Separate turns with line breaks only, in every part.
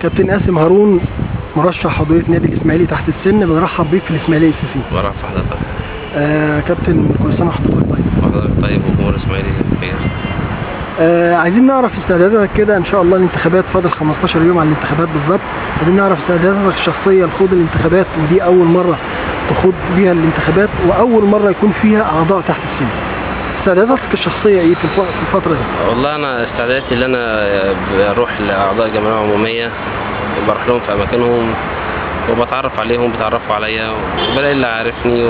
كابتن قاسم هارون مرشح عضوية نادي الإسماعيلي تحت السن، بنرحب بيك في الإسماعيلي سي.
برحب بحضرتك.
كابتن كل سنة وحضرتك طيب.
حضرتك طيب وجمهور الإسماعيلي بخير.
عايزين نعرف استعداداتك كده ان شاء الله الانتخابات، فاضل 15 يوم على الانتخابات بالظبط. عايزين نعرف استعداداتك الشخصية لخوض الانتخابات، ودي أول مرة تخوض بيها الانتخابات وأول مرة يكون فيها أعضاء تحت السن. استعداداتك الشخصية ايه في الفترة دي؟
والله أنا استعداداتي اللي أنا بروح لأعضاء الجمعية العمومية، بروح لهم في أماكنهم وبتعرف عليهم، بيتعرفوا عليا، وبلاقي اللي عارفني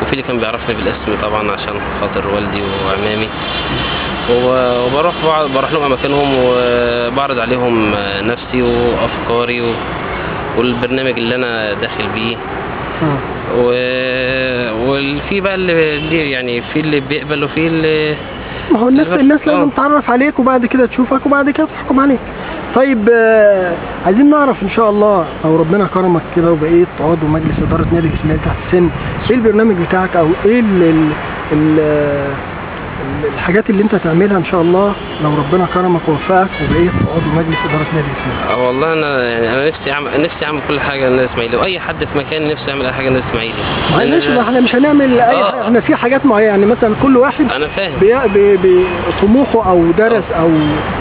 وفي اللي كان بيعرفني بالاسم طبعا عشان خاطر والدي وعمامي، وبروح لهم أماكنهم وبعرض عليهم نفسي وأفكاري والبرنامج اللي أنا داخل بيه. وفي بقى اللي يعني في اللي بيقبل وفي اللي
ما هو الناس لازم تتعرف عليك وبعد كده تشوفك وبعد كده تحكم عليك. طيب عايزين نعرف ان شاء الله لو ربنا كرمك كده وبقيت عضو مجلس اداره نادي الاسماعيلي تحت السن، ايه البرنامج بتاعك او ايه الحاجات اللي انت تعملها ان شاء الله لو ربنا كرمك ووفقك وبقيت عضو مجلس اداره نادي الاسماعيلي؟
والله انا نفسي اعمل كل حاجه للنادي الاسماعيلي، واي حد في مكان نفسه يعمل اي حاجه للنادي الاسماعيلي.
معلش احنا مش هنعمل اي حاجه، احنا في حاجات معينه، يعني مثلا كل واحد
انا فاهم
بطموحه او درس او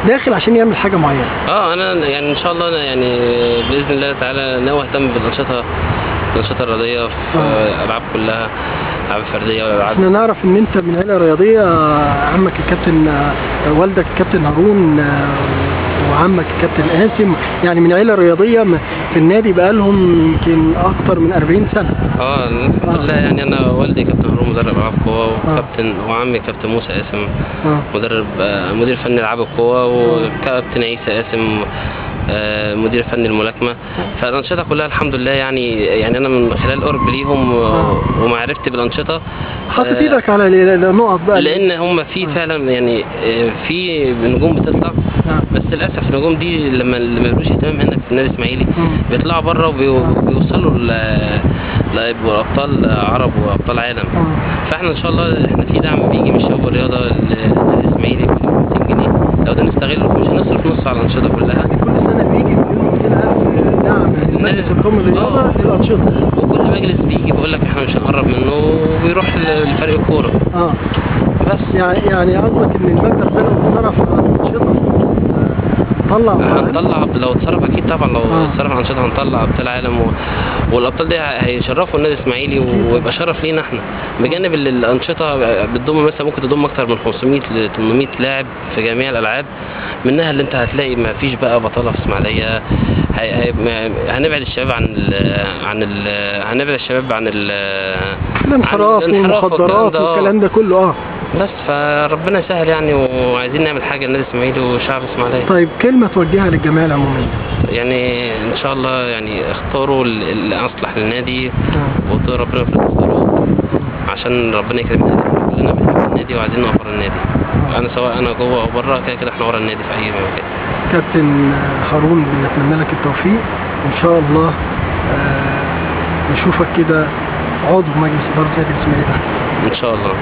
داخل عشان يعمل حاجه معينه.
انا يعني ان شاء الله أنا يعني باذن الله تعالى ناوي اهتم بالانشطه الرياضيه في الالعاب كلها، العاب فرديه والالعاب.
احنا نعرف ان انت من عيله رياضيه، عمك الكابتن والدك الكابتن هارون وعمك الكابتن قاسم، يعني من عيله رياضيه في النادي بقالهم يمكن اكتر من 40 سنه.
الحمد لله. يعني انا والدي كابتن هارون مدرب العاب قوه، وعمي كابتن موسى قاسم مدير فني العاب القوه، وكابتن عيسى قاسم مدير فني الملاكمه. فالانشطه كلها الحمد لله يعني انا من خلال قرب ليهم ومعرفتي بالانشطه
حاطط ايدك على النقط بقى،
لان هم في فعلا يعني في نجوم بتطلع، بس للاسف النجوم دي لما ملوش اهتمام هنا في النادي الاسماعيلي بيطلعوا بره وبيوصلوا ليبقوا ابطال عرب وابطال عالم. فاحنا ان شاء الله احنا في دعم بيجي من شباب الرياضه للاسماعيلي ب 200 جنيه، لو ده نستغله مش هنصرف نص على الانشطه كلها.
كل سنه بيجي 200,000 دعم لمجلس القومي للرياضه للانشطه،
وكل مجلس بيجي بيقول لك احنا مش هنقرب منه وبيروح لفريق الكوره.
بس يعني قصدك ان المجلس ده لو اتصرف على الانشطه
هنطلع لو اتصرف اكيد طبعا، لو اتصرف على الانشطه هنطلع ابطال عالم والابطال دي هيشرفوا النادي الاسماعيلي ويبقى شرف لينا احنا، بجانب الانشطه بتضم مثلا ممكن تضم اكتر من 500 ل 800 لاعب في جميع الالعاب، منها اللي انت هتلاقي ما فيش بقى بطاله في اسماعيليه. هنبعد الشباب عن
الانحراف والمخدرات والكلام ده كله.
بس فربنا يسهل يعني، وعايزين نعمل حاجه للنادي الاسماعيلي وشعب اسماعيليه.
طيب كلمه توجهها للجمعيه العموميه؟
يعني ان شاء الله يعني اختاروا اللي اصلح للنادي وربنا يختاروا عشان ربنا يكرمنا كلنا بنحب النادي وعايزين نقف ورا النادي. انا سواء انا جوه او بره كده احنا ورا النادي في اي مكان.
كابتن هارون بنتمنى لك التوفيق وان شاء الله نشوفك كده عضو مجلس اداره نادي الاسماعيلي
ان شاء الله.